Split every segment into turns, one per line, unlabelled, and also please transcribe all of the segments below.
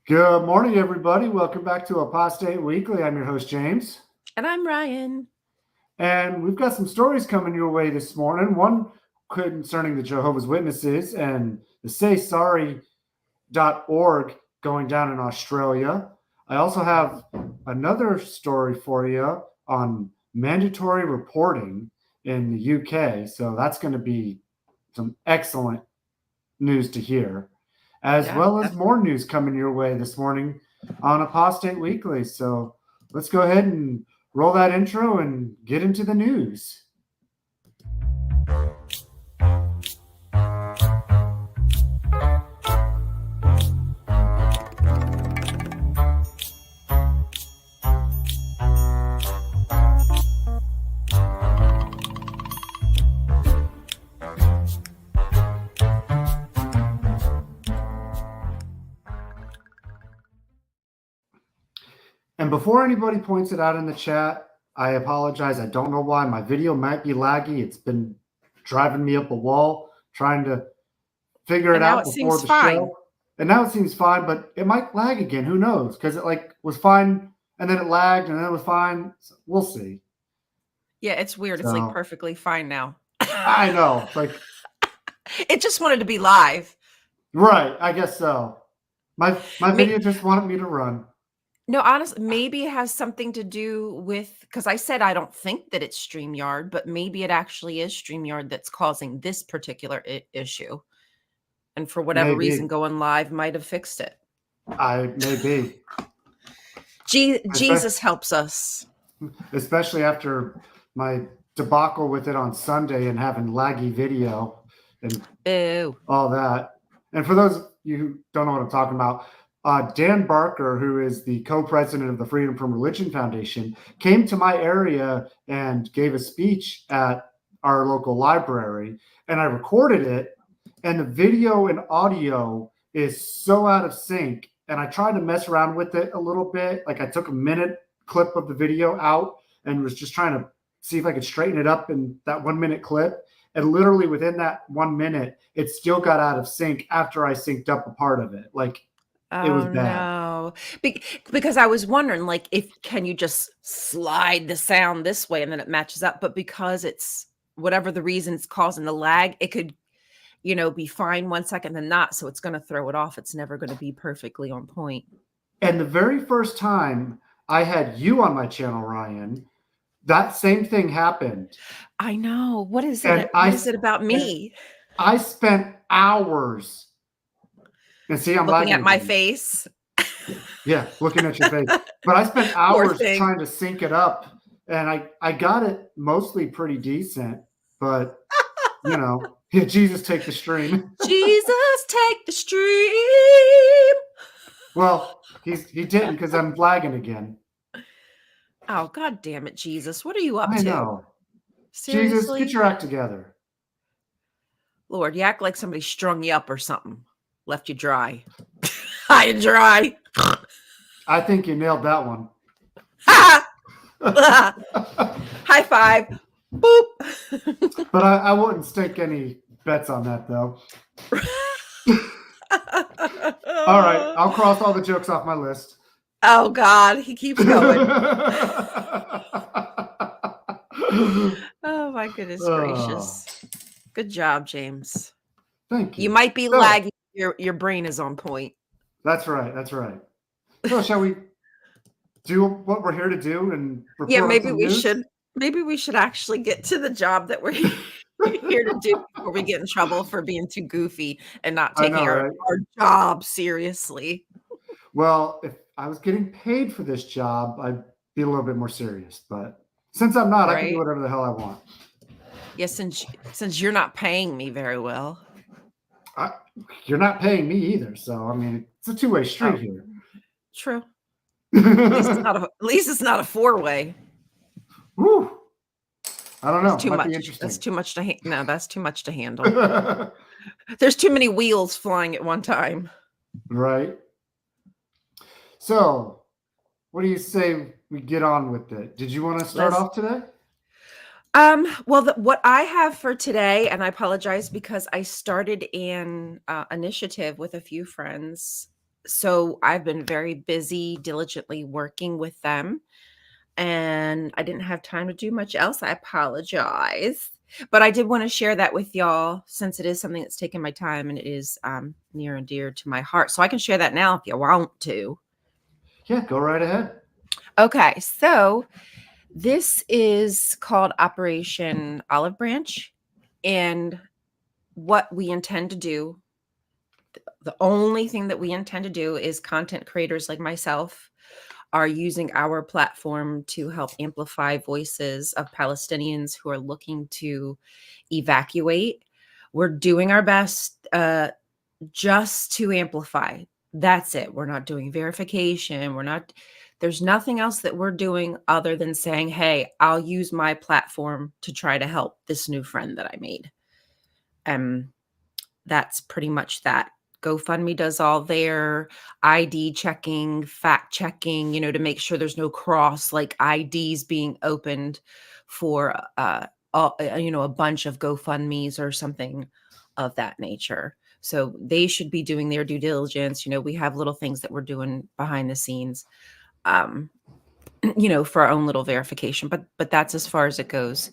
Good morning, everybody. Welcome back to Apostate Weekly. I'm your host, James.
And I'm Ryan.
And we've got some stories coming your way this morning. One concerning the Jehovah's Witnesses and the SaySorry.org going down in Australia. I also have another story for you on mandatory reporting in the UK. So that's going to be some excellent news to hear, as well as more news coming your way this morning on Apostate Weekly. So let's go ahead and roll that intro and get into the news. And before anybody points it out in the chat, I apologize. I don't know why. My video might be laggy. It's been driving me up a wall trying to figure it out before the show. And now it seems fine, but it might lag again. Who knows? Because it was fine, and then it lagged, and then it was fine. So we'll see.
Yeah, it's weird. It's like perfectly fine now.
I know. It's
it just wanted to be live.
Right. I guess so. My video just wanted me to run.
No, honestly, maybe it has something to do with, because I said I don't think that it's StreamYard, but maybe it actually is StreamYard that's causing this particular issue. And for whatever reason, going live might have fixed it.
Maybe.
Jesus helps us.
Especially after my debacle with it on Sunday and having laggy video and all that. And for those of you who don't know what I'm talking about, Dan Barker, who is the co-president of the Freedom from Religion Foundation, came to my area and gave a speech at our local library, and I recorded it, and the video and audio is so out of sync, and I tried to mess around with it a little bit. Like I took a minute clip of the video out and was just trying to see if I could straighten it up in that 1 minute clip. And literally within that 1 minute, it still got out of sync after I synced up a part of it. It was bad.
No, because I was wondering, can you just slide the sound this way and then it matches up? But because it's whatever the reason it's causing the lag, it could, be fine 1 second and not. So it's going to throw it off. It's never going to be perfectly on point.
And the very first time I had you on my channel, Ryan, that same thing happened.
I know. What is it? What is it about me?
I spent hours. And see, I'm
looking at my face.
Yeah, looking at your face. But I spent hours trying to sync it up, and I got it mostly pretty decent. But Jesus take the stream.
Jesus take the stream.
Well, he didn't because I'm lagging again.
Oh, God damn it, Jesus! What are you up to?
I know.
Seriously?
Jesus, get your act together.
Lord, you act like somebody strung you up or something. Left you dry. High and dry.
I think you nailed that one.
High five. Boop.
But I wouldn't stake any bets on that, though. All right. I'll cross all the jokes off my list.
Oh, God. He keeps going. Oh, my goodness gracious. Good job, James.
Thank you.
You might be lagging. Your brain is on point.
That's right. That's right. So shall we do what we're here to do and report?
Yeah, maybe we should. Maybe we should actually get to the job that we're here to do before we get in trouble for being too goofy and not taking our job seriously.
Well, if I was getting paid for this job, I'd be a little bit more serious. But since I'm not, I can do whatever the hell I want.
Yes, since you're not paying me very well.
You're not paying me either, so I mean, it's a two-way street here.
True. At least it's not a four-way.
Woo! I don't know.
That's too much. That's too much to no. That's too much to handle. There's too many wheels flying at one time.
Right. So, what do you say we get on with it? Did you want to start off today?
Well, what I have for today, and I apologize because I started an initiative with a few friends so I've been very busy diligently working with them, and I didn't have time to do much else. I apologize. But I did want to share that with y'all since it is something that's taken my time and it is near and dear to my heart. So I can share that now if you want to.
Yeah, go right ahead.
Okay, so this is called Operation Olive Branch. And what we intend to do, the only thing that we intend to do is content creators like myself are using our platform to help amplify voices of Palestinians who are looking to evacuate. We're doing our best just to amplify. That's it. We're not doing verification. There's nothing else that we're doing other than saying, hey, I'll use my platform to try to help this new friend that I made. That's pretty much that. GoFundMe does all their ID checking, fact checking, to make sure there's no cross like IDs being opened for a bunch of GoFundMes or something of that nature. So they should be doing their due diligence. We have little things that we're doing behind the scenes, for our own little verification, but that's as far as it goes.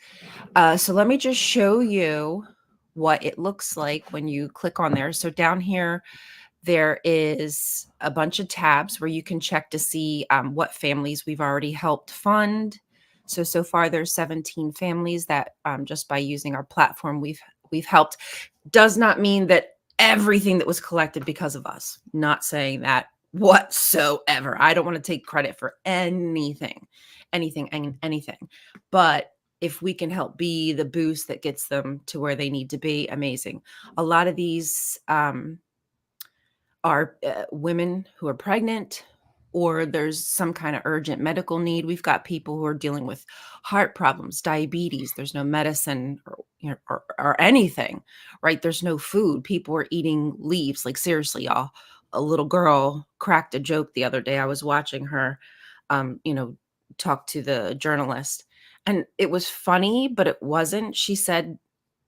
So let me just show you what it looks like when you click on there. So down here, there is a bunch of tabs where you can check to see what families we've already helped fund. So far there's 17 families that just by using our platform we've helped. Does not mean that everything that was collected because of us. Not saying that whatsoever. I don't want to take credit for anything. But if we can help be the boost that gets them to where they need to be, amazing. A lot of these are women who are pregnant, or there's some kind of urgent medical need. We've got people who are dealing with heart problems, diabetes. There's no medicine or anything, right? There's no food. People are eating leaves. Like seriously, y'all. A little girl cracked a joke the other day. I was watching her, talk to the journalist, and it was funny, but it wasn't. She said,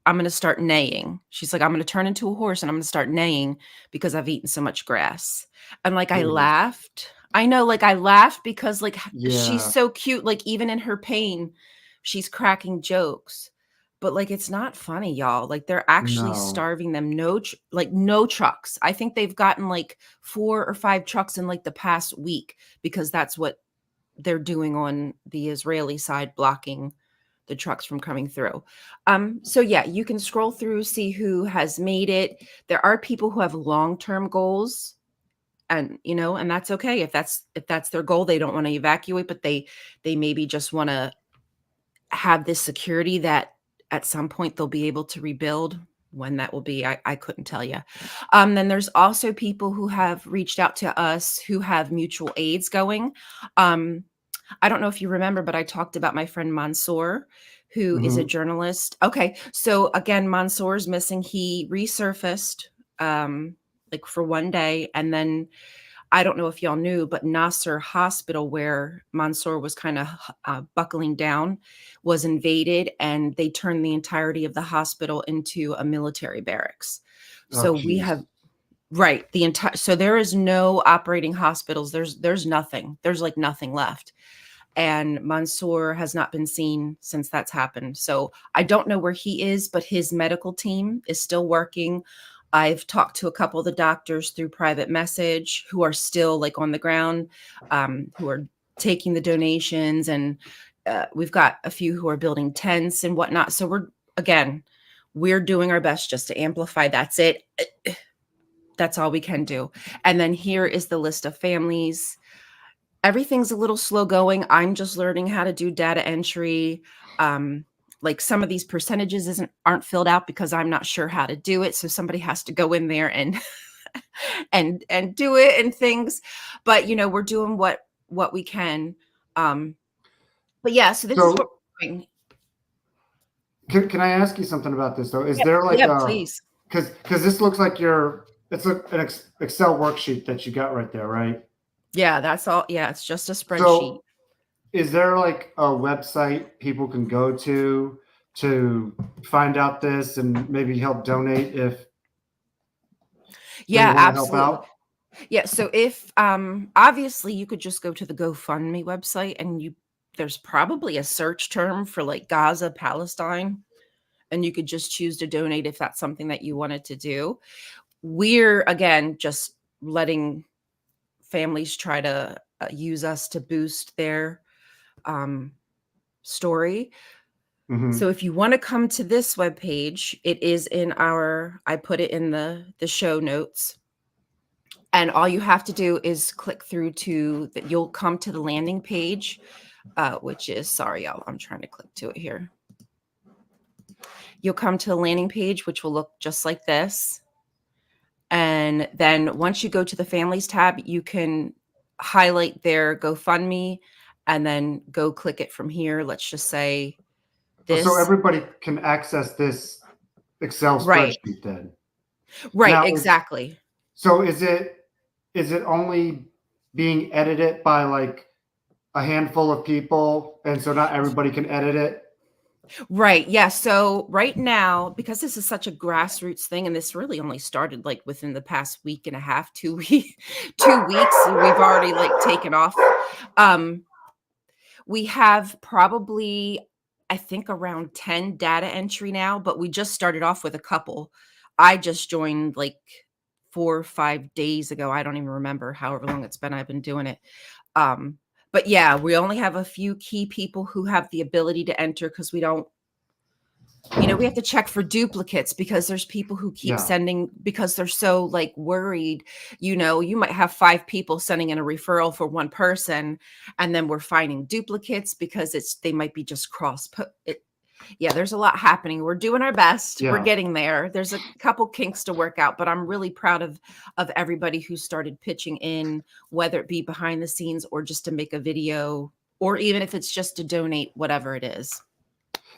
I'm going to start neighing. She's like, I'm going to turn into a horse and I'm going to start neighing because I've eaten so much grass. And like, I laughed. I know, like I laughed because like she's so cute. Like even in her pain, she's cracking jokes, but like, it's not funny, y'all. Like they're actually starving them. No trucks. I think they've gotten like 4 or 5 trucks in like the past week because that's what they're doing on the Israeli side, blocking the trucks from coming through. So yeah, you can scroll through, see who has made it. There are people who have long-term goals, and and that's okay. If that's their goal, they don't want to evacuate, but they maybe just want to have this security that at some point they'll be able to rebuild. When that will be, I couldn't tell you. Then there's also people who have reached out to us who have mutual aids going. I don't know if you remember, but I talked about my friend Mansour, who is a journalist. Okay. So again, Mansour's missing. He resurfaced like for one day. And then I don't know if y'all knew, but Nasser Hospital, where Mansour was kind of buckling down, was invaded and they turned the entirety of the hospital into a military barracks. So we have right. So there is no operating hospitals. There's nothing. There's like nothing left. And Mansour has not been seen since that's happened. So I don't know where he is, but his medical team is still working. I've talked to a couple of the doctors through private message who are still like on the ground, who are taking the donations. And we've got a few who are building tents and whatnot. So we're doing our best just to amplify. That's it. That's all we can do. And then here is the list of families. Everything's a little slow going. I'm just learning how to do data entry. Like some of these percentages aren't filled out because I'm not sure how to do it. So somebody has to go in there and and do it and things. But we're doing what we can. But yeah, so this is what we're doing.
Can I ask you something about this though? Is there like
please?
Because this looks like it's an Excel worksheet that you got right there, right?
Yeah, that's all. Yeah, it's just a spreadsheet.
So is there like a website people can go to find out this and maybe help donate if
yeah,
they want
absolutely.
to help out?
Yeah, so if obviously you could just go to the GoFundMe website and there's probably a search term for like Gaza, Palestine, and you could just choose to donate if that's something that you wanted to do. We're again just letting families try to use us to boost their story. So if you want to come to this webpage, it is I put it in the show notes. And all you have to do is click through to that. You'll come to the landing page, which is, sorry, y'all, I'm trying to click to it here. You'll come to the landing page, which will look just like this. And then once you go to the families tab, you can highlight their GoFundMe and then go click it from here. Let's just say this.
So everybody can access this Excel spreadsheet then.
Right,
Now,
exactly.
So is it only being edited by like a handful of people, and so not everybody can edit it?
Right. Yeah. So right now, because this is such a grassroots thing, and this really only started like within the past week and a half, 2 weeks, we've already like taken off. We have probably, I think, around 10 data entry now, but we just started off with a couple. I just joined like 4 or 5 days ago. I don't even remember however long it's been. I've been doing it. But yeah, we only have a few key people who have the ability to enter because we don't, we have to check for duplicates because there's people who keep sending because they're so like worried. You might have 5 people sending in a referral for one person, and then we're finding duplicates because they might be just cross put it. Yeah, there's a lot happening. We're doing our best. We're getting there. There's a couple kinks to work out, but I'm really proud of everybody who started pitching in, whether it be behind the scenes or just to make a video, or even if it's just to donate, whatever it is.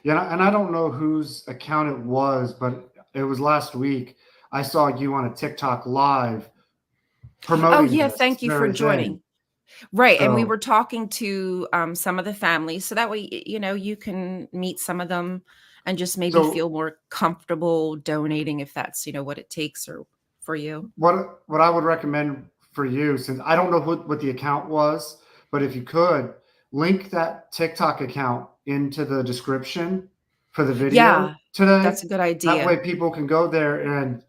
Yeah, and I don't know whose account it was, but it was last week. I saw you on a TikTok live promoting.
Oh yeah, thank you for joining. Right. And we were talking to some of the families. So that way, you can meet some of them and just maybe feel more comfortable donating if that's, what it takes or for you.
What I would recommend for you, since I don't know what the account was, but if you could link that TikTok account into the description for the video today.
That's a good idea.
That way people can go there and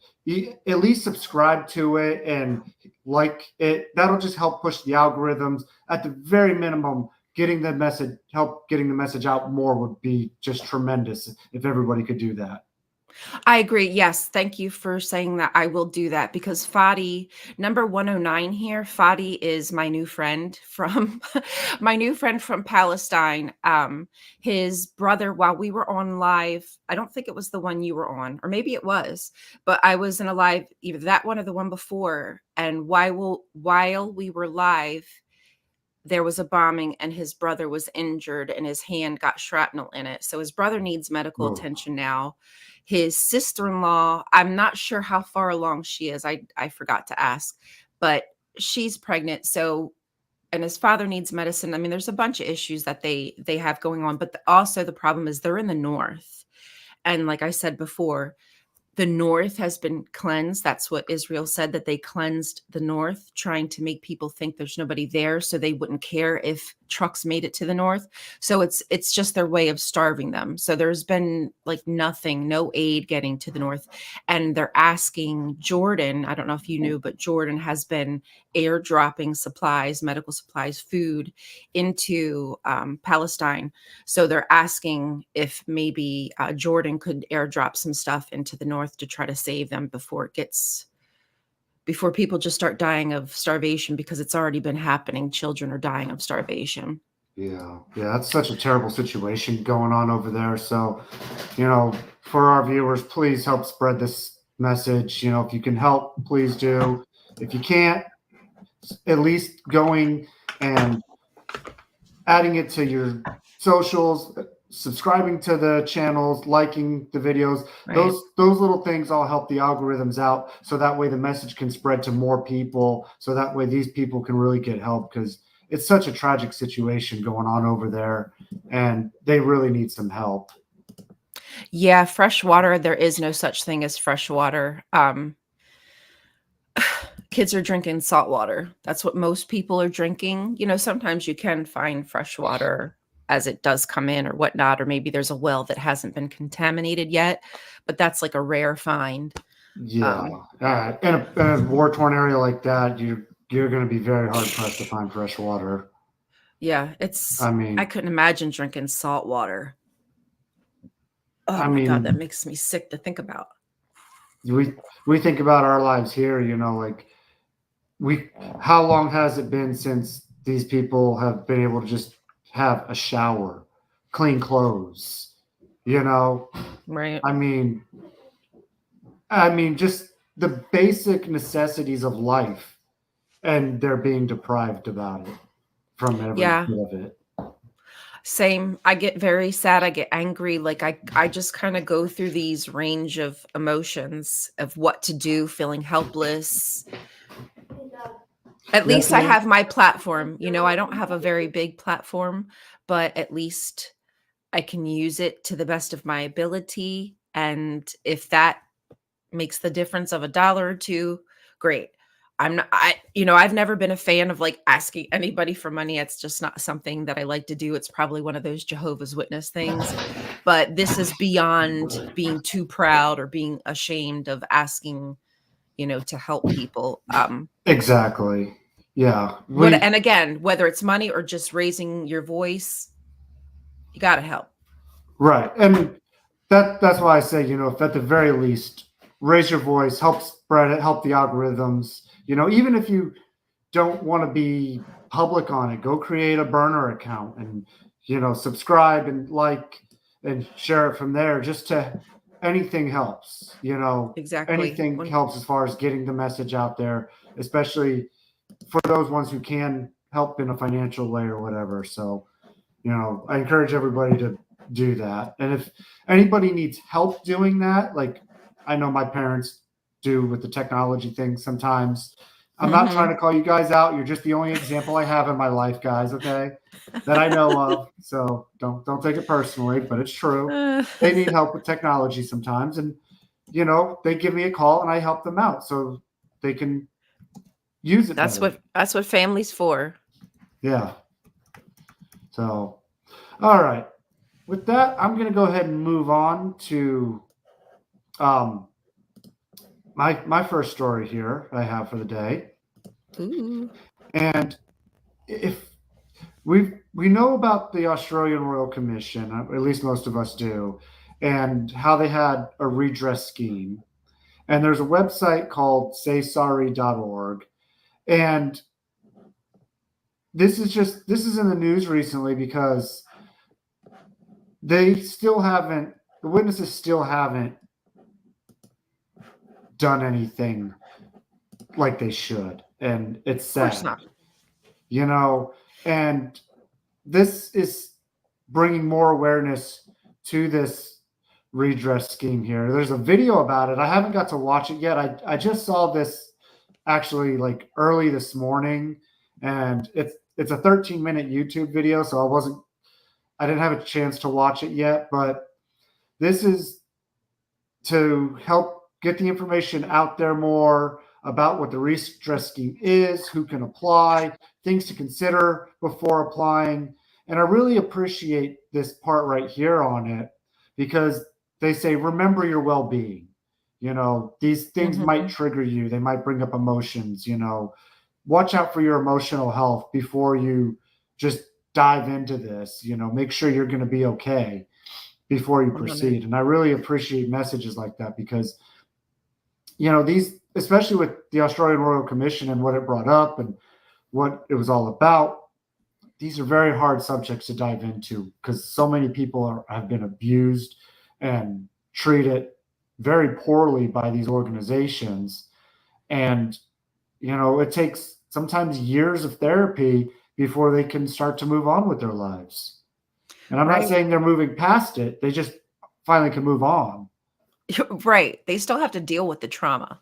at least subscribe to it and like it. That'll just help push the algorithms. At the very minimum, getting the message out more would be just tremendous if everybody could do that.
I agree. Yes. Thank you for saying that. I will do that because Fadi, number 109 here, Fadi is my new friend from Palestine. His brother, while we were on live, I don't think it was the one you were on, or maybe it was, but I was in a live, either that one or the one before. And while we were live, there was a bombing and his brother was injured and his hand got shrapnel in it. So his brother needs medical attention now. His sister-in-law, I'm not sure how far along she is. I forgot to ask, but she's pregnant. So, and his father needs medicine. I mean, there's a bunch of issues that they have going on, but also the problem is they're in the north. And like I said before, the north has been cleansed. That's what Israel said, that they cleansed the north, trying to make people think there's nobody there so they wouldn't care if trucks made it to the north. So it's just their way of starving them. So there's been like no aid getting to the north. And they're asking Jordan, I don't know if you knew, but Jordan has been airdropping supplies, medical supplies, food into Palestine. So they're asking if maybe Jordan could airdrop some stuff into the north to try to save them before people just start dying of starvation, because it's already been happening. Children are dying of starvation.
Yeah, that's such a terrible situation going on over there. So, for our viewers, please help spread this message. If you can help, please do. If you can't, at least going and adding it to your socials, subscribing to the channels, liking the videos. Right. Those little things all help the algorithms out, so that way the message can spread to more people, so that way these people can really get help, because it's such a tragic situation going on over there and they really need some help.
Yeah, fresh water, there is no such thing as fresh water. Kids are drinking salt water. That's what most people are drinking. Sometimes you can find fresh water as it does come in or whatnot, or maybe there's a well that hasn't been contaminated yet, but that's like a rare find.
Yeah. In a war-torn area like that, you're going to be very hard pressed to find fresh water.
Yeah, I couldn't imagine drinking salt water. Oh my God, that makes me sick to think about.
We think about our lives here, like how long has it been since these people have been able to just have a shower, clean clothes,
Right.
I mean, just the basic necessities of life, and they're being deprived about it from every bit of it.
Same. I get very sad. I get angry. Like I just kind of go through these range of emotions of what to do, feeling helpless. At least I have my platform. I don't have a very big platform, but at least I can use it to the best of my ability. And if that makes the difference of $1 or $2, great. I've never been a fan of like asking anybody for money. It's just not something that I like to do. It's probably one of those Jehovah's Witness things, but this is beyond being too proud or being ashamed of asking, to help people.
Exactly. Yeah.
And again, whether it's money or just raising your voice, you got to help.
Right. And that's why I say, if at the very least, raise your voice, help spread it, help the algorithms, even if you don't want to be public on it, go create a burner account and, subscribe and like and share it from there. Just to anything helps,
Exactly.
Anything helps as far as getting the message out there, especially for those ones who can help in a financial way or whatever. So, I encourage everybody to do that. And if anybody needs help doing that, like I know my parents do with the technology thing sometimes. I'm not trying to call you guys out. You're just the only example I have in my life, guys, okay? That I know of. So don't take it personally, but it's true. They need help with technology sometimes. And, they give me a call and I help them out so they can use it.
That's what family's for.
Yeah. So, all right. With that, I'm going to go ahead and move on to my first story here I have for the day.
Ooh.
And if we know about the Australian Royal Commission, at least most of us do, and how they had a redress scheme. And there's a website called saysorry.org. And this is in the news recently because the witnesses still haven't done anything like they should. And it's sad.
Of course not.
And this is bringing more awareness to this redress scheme here. There's a video about it. I haven't got to watch it yet. I just saw this actually like early this morning, and it's a 13-minute YouTube video, so I didn't have a chance to watch it yet, but this is to help get the information out there more about what the redress scheme is, who can apply, things to consider before applying. And I really appreciate this part right here on it because they say, remember your well-being. These things might trigger you. They might bring up emotions, watch out for your emotional health before you just dive into this, make sure you're going to be okay before you proceed. And I really appreciate messages like that because, these, especially with the Australian Royal Commission and what it brought up and what it was all about, these are very hard subjects to dive into because so many people have been abused and treated very poorly by these organizations. And, it takes sometimes years of therapy before they can start to move on with their lives. And I'm not saying they're moving past it. They just finally can move on.
Right. They still have to deal with the trauma.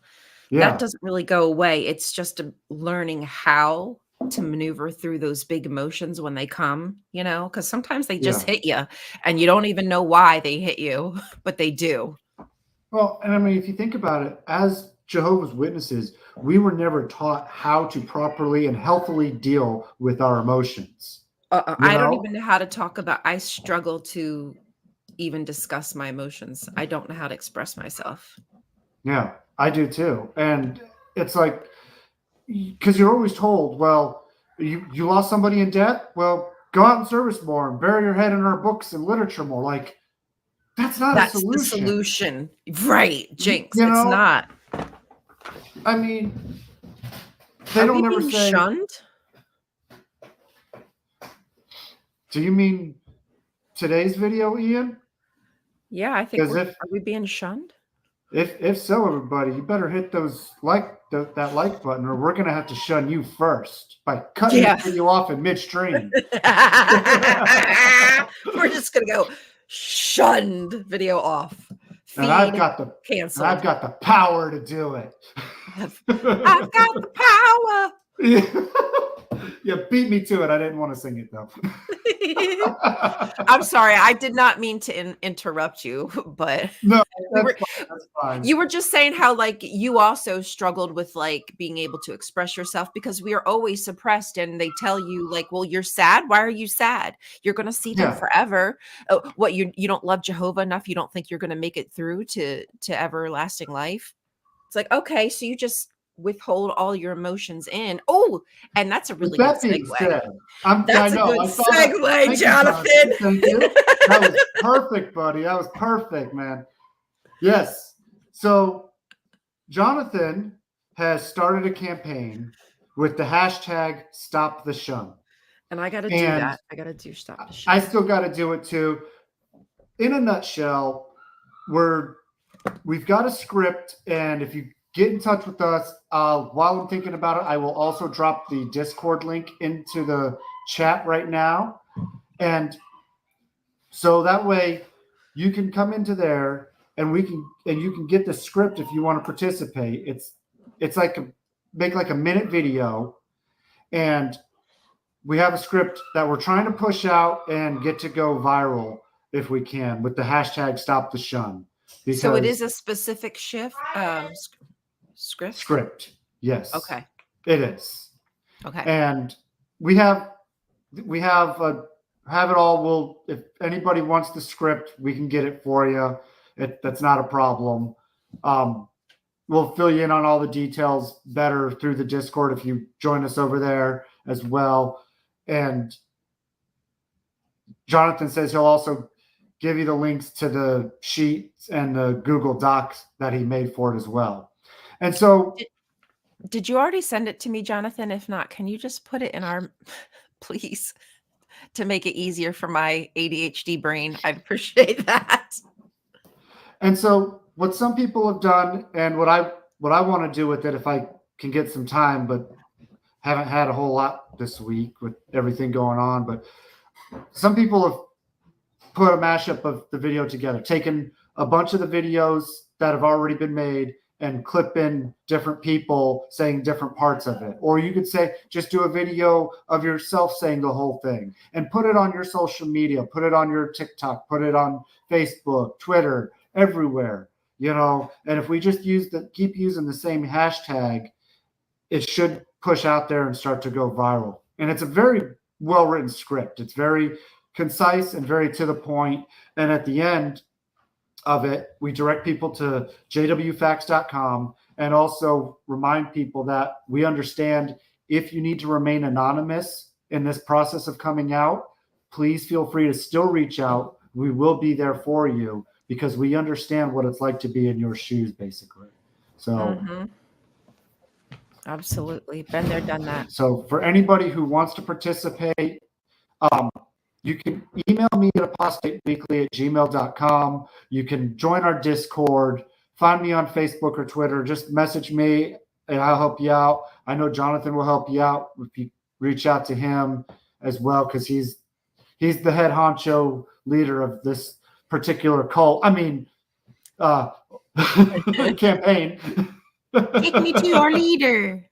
Yeah.
That doesn't really go away. It's just learning how to maneuver through those big emotions when they come, because sometimes they just hit you and you don't even know why they hit you, but they do.
Well, and I mean, if you think about it, as Jehovah's Witnesses, we were never taught how to properly and healthily deal with our emotions.
I don't even know how to talk about. I struggle to even discuss my emotions. I don't know how to express myself.
Yeah, I do too. And it's like, because you're always told, well, you lost somebody in death. Well, go out and service more and bury your head in our books and literature more. Like, that's not a solution.
The solution. Right, Jinx.
You
It's
know?
not.
I mean, they don't ever say.
Shunned?
Do you mean today's video, Ian?
Yeah, I think are we being shunned?
If so, everybody, you better hit those that like button, or we're gonna have to shun you first by cutting the video off in midstream.
We're just gonna go shunned video off.
And I've got the power to do it.
I've got the power.
Yeah, beat me to it. I didn't want to sing it though.
I'm sorry. I did not mean to interrupt you, but
no, that's fine.
You were just saying how like you also struggled with like being able to express yourself because we are always suppressed, and they tell you like, well, you're sad. Why are you sad? You're going to see them forever. Oh, what you don't love Jehovah enough? You don't think you're going to make it through to everlasting life? It's like, okay, so you just withhold all your emotions in. Oh, and that's a really good segue. That's a good segue, Jonathan.
Thank you. That was perfect, buddy. That was perfect, man. Yes. So Jonathan has started a campaign with the hashtag Stop the Shun.
And I got to do that. I got to do Stop the Shun.
I still got to do it too. In a nutshell, we've got a script, and if you get in touch with us. While I'm thinking about it, I will also drop the Discord link into the chat right now. And so that way you can come into there and you can get the script if you want to participate. It's like make like a minute video, and we have a script that we're trying to push out and get to go viral if we can with the hashtag Stop the Shun.
So it is a specific script?
Yes.
Okay.
It is.
Okay.
And we have it all. If anybody wants the script, we can get it for you. That's not a problem. We'll fill you in on all the details better through the Discord if you join us over there as well. And Jonathan says he'll also give you the links to the sheets and the Google Docs that he made for it as well. And so
did you already send it to me, Jonathan? If not, can you just put it in our, please, to make it easier for my ADHD brain? I'd appreciate that.
And so what some people have done, and what I want to do with it, if I can get some time, but haven't had a whole lot this week with everything going on, but some people have put a mashup of the video together, taken a bunch of the videos that have already been made and clip in different people saying different parts of it. Or you could say, just do a video of yourself saying the whole thing and put it on your social media, put it on your TikTok, put it on Facebook, Twitter, everywhere, and if we just keep using the same hashtag, it should push out there and start to go viral. And it's a very well-written script. It's very concise and very to the point. And at the end of it, we direct people to jwfacts.com and also remind people that we understand if you need to remain anonymous in this process of coming out, please feel free to still reach out. We will be there for you because we understand what it's like to be in your shoes, basically. So,
absolutely. Been there, done that.
So for anybody who wants to participate, you can email me at apostateweekly@gmail.com. You can join our Discord, find me on Facebook or Twitter. Just message me and I'll help you out. I know Jonathan will help you out if you reach out to him as well, because he's the head honcho leader of this particular cult. Campaign.
Take me to your leader.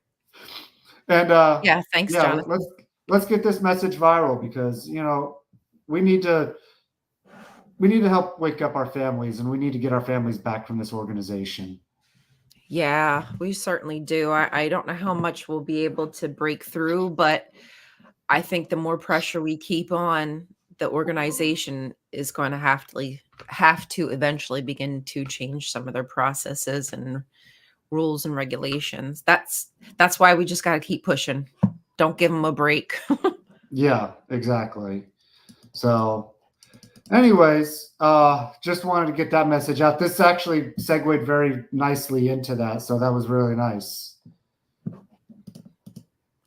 And
thanks, Jonathan.
Let's get this message viral because we need to help wake up our families, and we need to get our families back from this organization.
Yeah, we certainly do. I don't know how much we'll be able to break through, but I think the more pressure we keep on, the organization is going to have to eventually begin to change some of their processes and rules and regulations. That's why we just got to keep pushing. Don't give them a break.
Yeah, exactly. So, anyways, just wanted to get that message out. This actually segued very nicely into that, so that was really nice.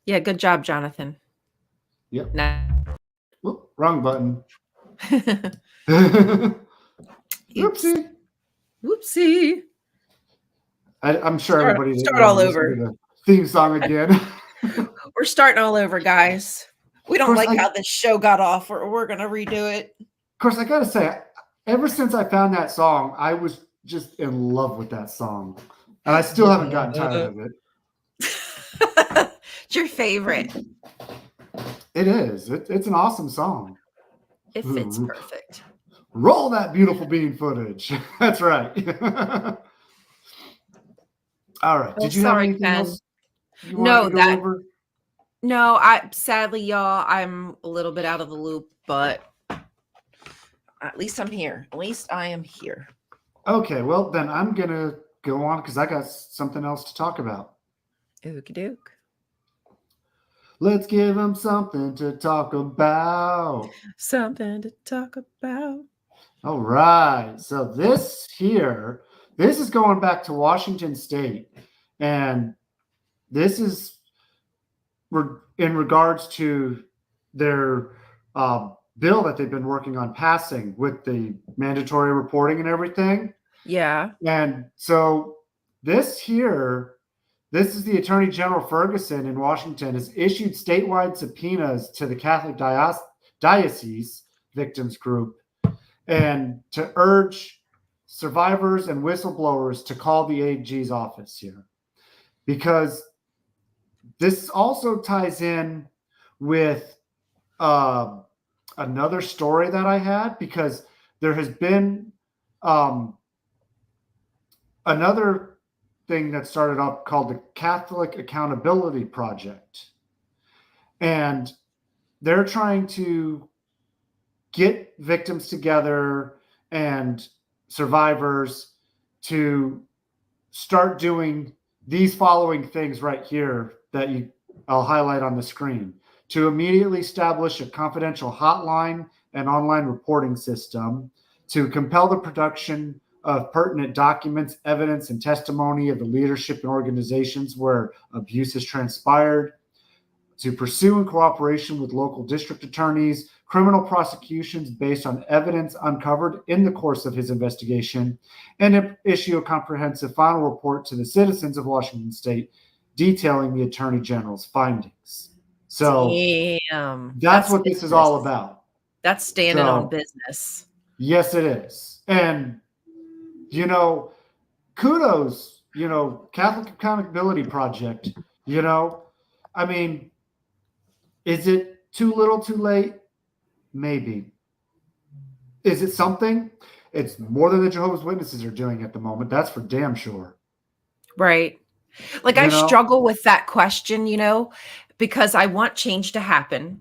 Yeah, good job, Jonathan.
Yep.
Now,
Whoop, wrong button.
oops.
Oopsie.
Whoopsie.
I'm sure everybody didn't
Start
want
all
to listen to
over.
the theme song again.
We're starting all over, guys. We don't
course,
like how this show got off. We're going to redo it.
Of course, I gotta say, ever since I found that song, I was just in love with that song, and I still haven't gotten tired of it.
It's your favorite.
It is. It's an awesome song.
It fits perfect.
Roll that beautiful bean footage. That's right. All right. Did you have anything else you wanted to go over?
No, sadly, y'all, I'm a little bit out of the loop, but at least I'm here. At least I am here.
Okay, well then I'm gonna go on because I got something else to talk about.
Okie doke.
Let's give them something to talk about.
Something to talk about.
All right. So this is going back to Washington State, and this is in regards to their bill that they've been working on passing with the mandatory reporting and everything.
Yeah.
And so this is the Attorney General Ferguson in Washington has issued statewide subpoenas to the Catholic Diocese Victims Group and to urge survivors and whistleblowers to call the AG's office here, because this also ties in with another story that I had, because there has been another thing that started up called the Catholic Accountability Project. And they're trying to get victims together and survivors to start doing these following things right here that I'll highlight on the screen. To immediately establish a confidential hotline and online reporting system, to compel the production of pertinent documents, evidence, and testimony of the leadership and organizations where abuse has transpired, to pursue in cooperation with local district attorneys criminal prosecutions based on evidence uncovered in the course of his investigation, and issue a comprehensive final report to the citizens of Washington State detailing the Attorney General's findings. So that's what this is all about.
That's standing on business.
Yes, it is. And, kudos, Catholic Accountability Project, I mean, is it too little too late? Maybe. Is it something? It's more than the Jehovah's Witnesses are doing at the moment. That's for damn sure.
Right. Like, I struggle with that question, because I want change to happen.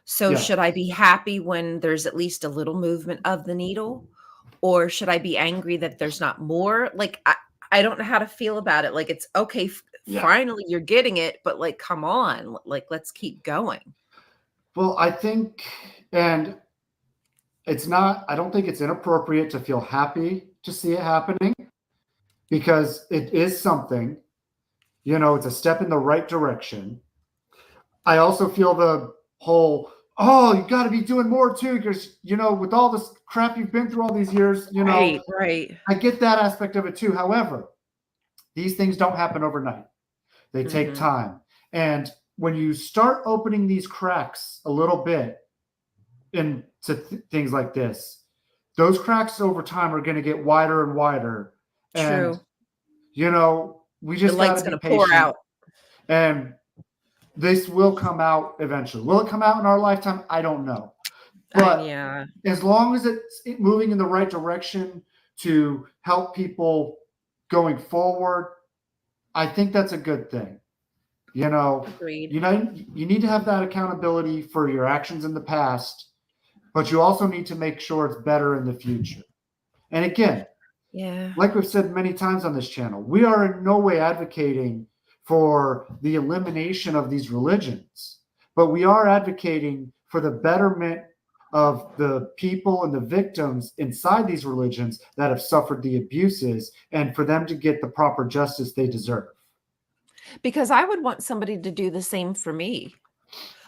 So should I be happy when there's at least a little movement of the needle? Or should I be angry that there's not more? Like, I don't know how to feel about it. Like, it's okay. Finally, you're getting it. But like, come on, like, let's keep going.
Well, I think, and I don't think it's inappropriate to feel happy to see it happening, because it is something, it's a step in the right direction. I also feel the whole, you got to be doing more too, because, with all this crap you've been through all these years,
right.
I get that aspect of it too. However, these things don't happen overnight. They take time. And when you start opening these cracks a little bit into things like this, those cracks over time are going to get wider and wider.
True.
And, we just got to be patient.
Pour out.
And this will come out eventually. Will it come out in our lifetime? I don't know. But as long as it's moving in the right direction to help people going forward, I think that's a good thing. You know,
Agreed.
you need to have that accountability for your actions in the past, but you also need to make sure it's better in the future. And again,
Yeah.
like we've said many times on this channel, we are in no way advocating for the elimination of these religions, but we are advocating for the betterment of the people and the victims inside these religions that have suffered the abuses, and for them to get the proper justice they deserve.
Because I would want somebody to do the same for me.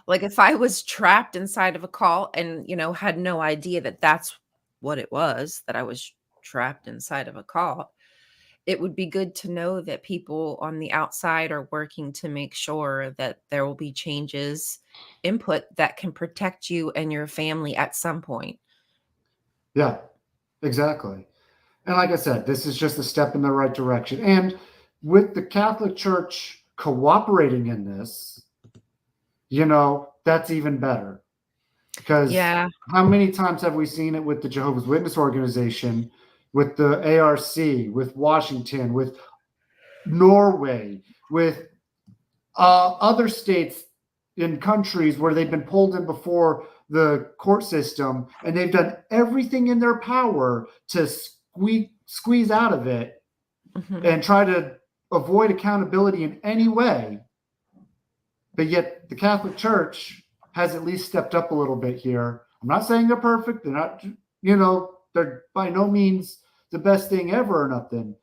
Like, if I was trapped inside of a cult and, had no idea that that's what it was, that I was trapped inside of a cult, it would be good to know that people on the outside are working to make sure that there will be changes, input that can protect you and your family at some point.
Yeah, exactly. And like I said, this is just a step in the right direction. And with the Catholic Church cooperating in this, that's even better. Because
Yeah.
how many times have we seen it with the Jehovah's Witness organization, with the ARC, with Washington, with Norway, with other states in countries where they've been pulled in before the court system, and they've done everything in their power to squeeze out of it and try to avoid accountability in any way. But yet the Catholic Church has at least stepped up a little bit here. I'm not saying they're perfect. They're not, they're by no means the best thing ever or nothing,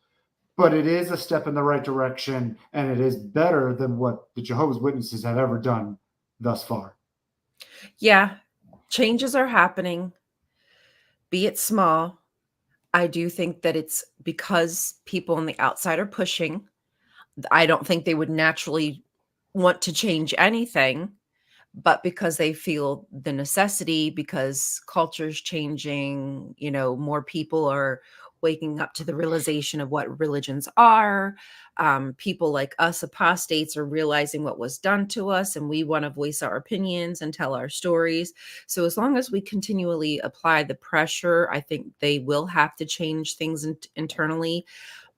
but it is a step in the right direction, and it is better than what the Jehovah's Witnesses have ever done thus far.
Yeah. Changes are happening, be it small. I do think that it's because people on the outside are pushing. I don't think they would naturally want to change anything, but because they feel the necessity, because culture's changing, more people are waking up to the realization of what religions are. People like us apostates are realizing what was done to us, and we want to voice our opinions and tell our stories. So as long as we continually apply the pressure, I think they will have to change things internally.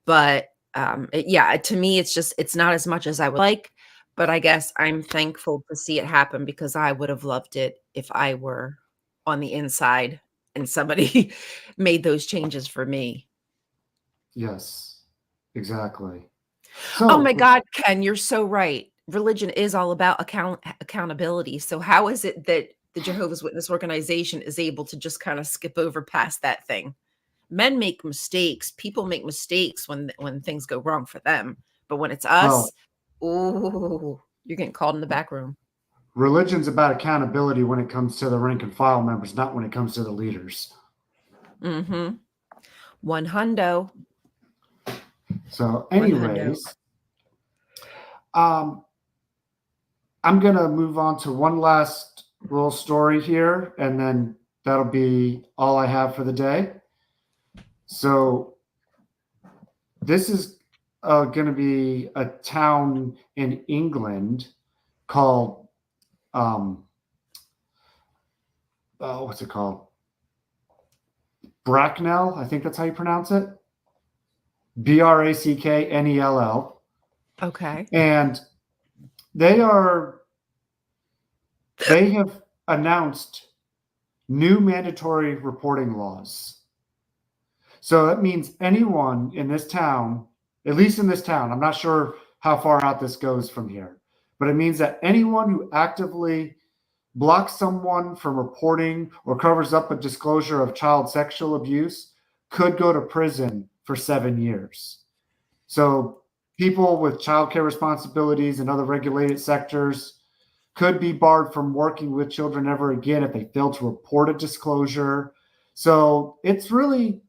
But to me, it's not as much as I would like, but I guess I'm thankful to see it happen because I would have loved it if I were on the inside and somebody made those changes for me.
Yes, exactly.
Oh my
So,
God, Ken, you're so right. Religion is all about accountability. So how is it that the Jehovah's Witness organization is able to just kind of skip over past that thing? Men make mistakes. People make mistakes when things go wrong for them. But when it's
well,
us, oh, you're getting called in the back room.
religion's about accountability when it comes to the rank and file members, not when it comes to the leaders.
Mm-hmm. One hundo.
So,
One hundo.
anyways, um, I'm gonna move on to one last little story here, and then that'll be all I have for the day. So, this is going to be a town in England called what's it called? Bracknell, I think that's how you pronounce it. Bracknell.
Okay.
And they have announced new mandatory reporting laws. So that means anyone in this town, at least in this town, I'm not sure how far out this goes from here, but it means that anyone who actively blocks someone from reporting or covers up a disclosure of child sexual abuse could go to prison for 7 years. So people with childcare responsibilities and other regulated sectors could be barred from working with children ever again if they fail to report a disclosure. So it's really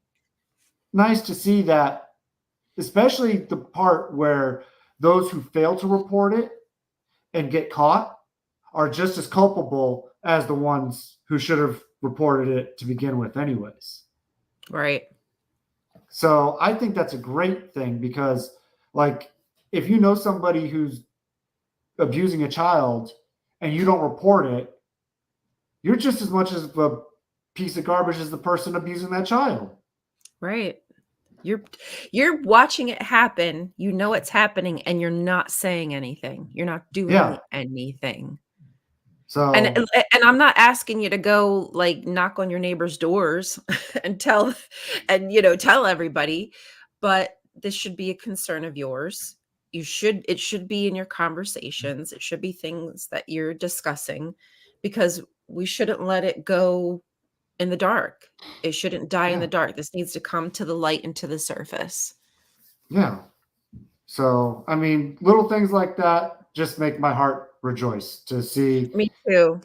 nice to see that, especially the part where those who fail to report it and get caught are just as culpable as the ones who should have reported it to begin with anyways.
Right.
So I think that's a great thing because, like, if you know somebody who's abusing a child and you don't report it, you're just as much as a piece of garbage as the person abusing that child.
Right. You're watching it happen. You know it's happening, and you're not saying anything. You're not doing
Yeah.
anything. And
So
and I'm not asking you to go like knock on your neighbor's doors and tell tell everybody, but this should be a concern of yours. It should be in your conversations. It should be things that you're discussing because we shouldn't let it go in the dark. It shouldn't die in
yeah,
the dark. This needs to come to the light and to the surface.
yeah. So I mean, little things like that just make my heart rejoice to
Me too.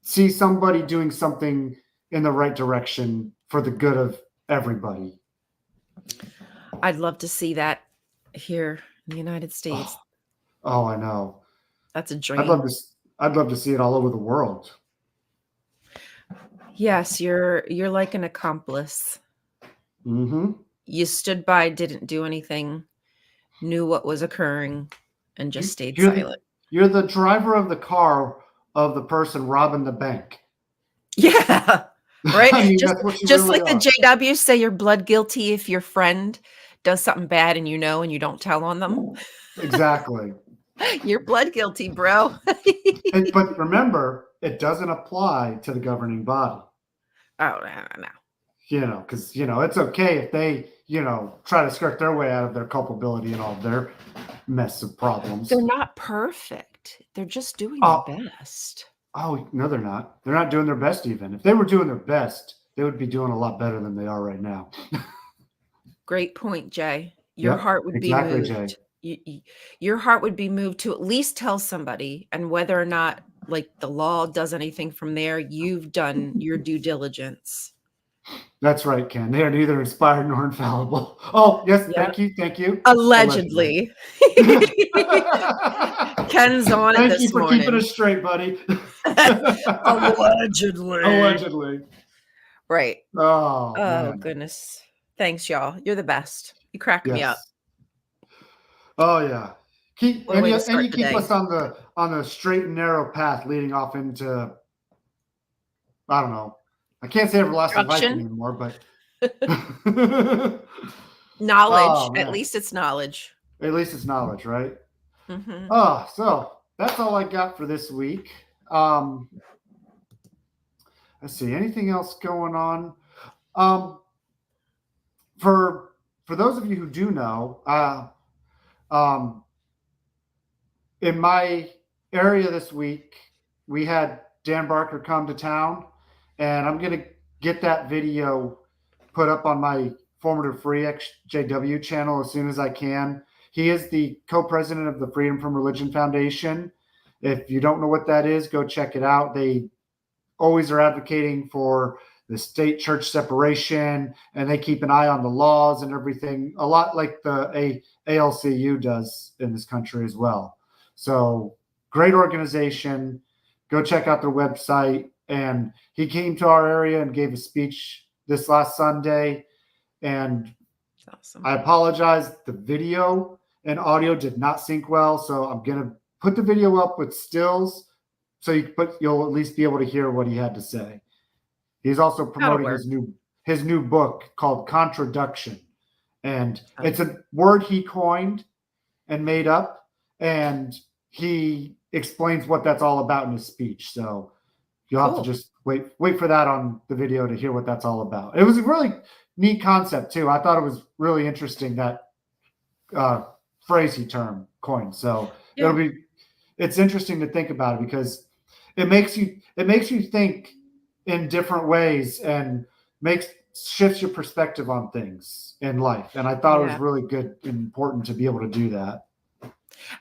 see somebody doing something in the right direction for the good of everybody.
I'd love to see that here in the United States.
Oh, oh, I know.
That's a
I'd love
dream.
to. I'd love to see it all over the world.
Yes, you're like an accomplice.
Mm-hmm.
You stood by, didn't do anything, knew what was occurring, and just stayed
You're the
silent.
you're the driver of the car of the person robbing the bank.
Yeah. Right?
I mean,
Just
that's what you
just
really
like the
are.
JW say you're blood guilty if your friend does something bad and and you don't tell on them.
Exactly.
You're blood guilty, bro.
But remember, it doesn't apply to the governing body.
Oh, no.
Because it's okay if they try to skirt their way out of their culpability and all their mess of problems.
They're not perfect. They're just doing their
Oh,
best.
oh no, they're not. They're not doing their best. Even if they were doing their best, they would be doing a lot better than they are right now.
Great point, Jay. Your
Yep,
heart would be
exactly, Jay.
moved. Your heart would be moved to at least tell somebody, and whether or not like the law does anything from there, you've done your due diligence.
That's right, Ken. They are neither inspired nor infallible. Oh, yes,
Yeah.
thank you, thank you.
Allegedly. Ken's on it
Thank you
this
for keeping
morning.
us straight, buddy.
Allegedly.
Allegedly.
Right.
Oh,
Oh,
man.
goodness. Thanks, y'all. You're the best. You crack me up.
Yes. Oh, yeah.
What a way to
You
start the
keep
day.
us on the straight and narrow path leading off into, I don't know. I can't say everlasting life
Instruction?
anymore, but
Knowledge.
oh,
At
man.
least it's knowledge.
At least it's knowledge, right?
Mhm.
Oh, so that's all I got for this week. Let's see. Anything else going on? Um, for those of you who do know, um, in my area this week, we had Dan Barker come to town, and I'm gonna get that video put up on my Formative Free XJW channel as soon as I can. He is the co-president of the Freedom from Religion Foundation. If you don't know what that is, go check it out. They always are advocating for the state church separation, and they keep an eye on the laws and everything, a lot like the ALCU does in this country as well. So great organization. Go check out their website. And he came to our area and gave a speech this last Sunday. And
Awesome.
I apologize. The video and audio did not sync well. So I'm going to put the video up with stills so you'll at least be able to hear what he had to say. He's also promoting his new book called Contradiction. And it's a word he coined and made up. And he explains what that's all about in his speech. So you'll have to just wait for that on the video to hear what that's all about. It was a really neat concept too. I thought it was really interesting, that phrase he coined. So it's interesting to think about it because it makes you think in different ways and shifts your perspective on things in life. And I thought it was really good and important to be able to do that.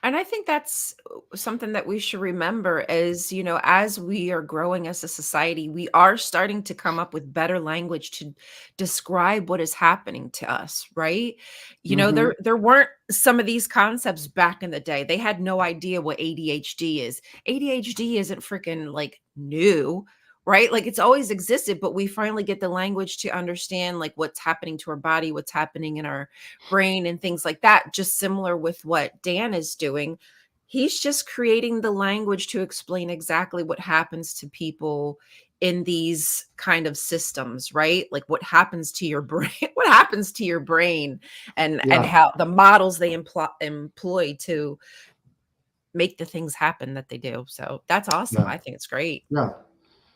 And I think that's something that we should remember is, as we are growing as a society, we are starting to come up with better language to describe what is happening to us, right? There weren't some of these concepts back in the day. They had no idea what ADHD is. ADHD isn't freaking like new, right? Like it's always existed, but we finally get the language to understand like what's happening to our body, what's happening in our brain and things like that. Just similar with what Dan is doing. He's just creating the language to explain exactly what happens to people in these kind of systems, right? Like what happens to your brain, what happens to your brain and
Yeah.
how the models they employ to make the things happen that they do. So that's awesome.
Yeah.
I think it's great.
Yeah.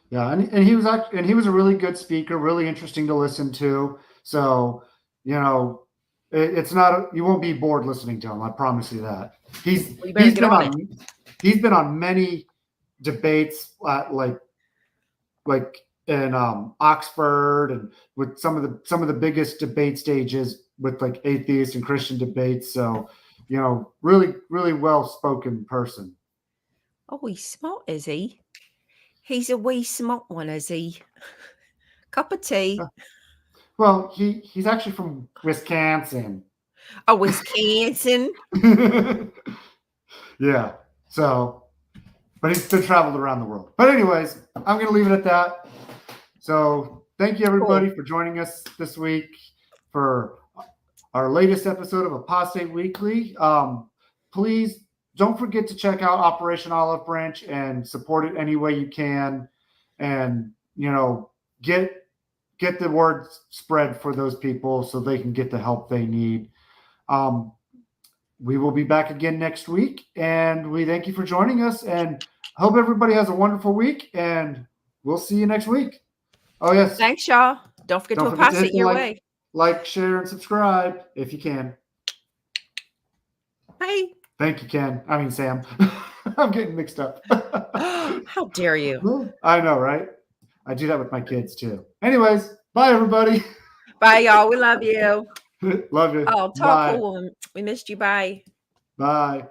Yeah. And he was actually, and he was a really good speaker, really interesting to listen to. So, you know, it's not, you won't be bored listening to him. I promise you that.
Well, you better get on it.
He's been on many debates, like in Oxford, and with some of the biggest debate stages with like atheist and Christian debates. So, you know, really, really well spoken person.
Oh, he's smart, is he? He's a wee smart one, is he? Cup of tea.
Well, he's actually from Wisconsin.
Oh, Wisconsin.
Yeah. So, but he's been traveled around the world. But anyways, I'm going to leave it at that. So thank you everybody for joining us this week for our latest episode of Apostate Weekly. Please don't forget to check out Operation Olive Branch and support it any way you can. And, you know, get the word spread for those people so they can get the help they need. We will be back again next week, and we thank you for joining us, and hope everybody has a wonderful week, and we'll see you next week. Oh, yes.
Thanks, y'all. Don't forget to apostate your way.
Like, share, and subscribe if you can.
Bye.
Thank you, Ken. I mean, Sam. I'm getting mixed up.
How dare you?
I know, right? I do that with my kids, too. Anyways, bye, everybody.
Bye, y'all. We love you.
Love you.
Oh, talk cool. We missed you. Bye.
Bye.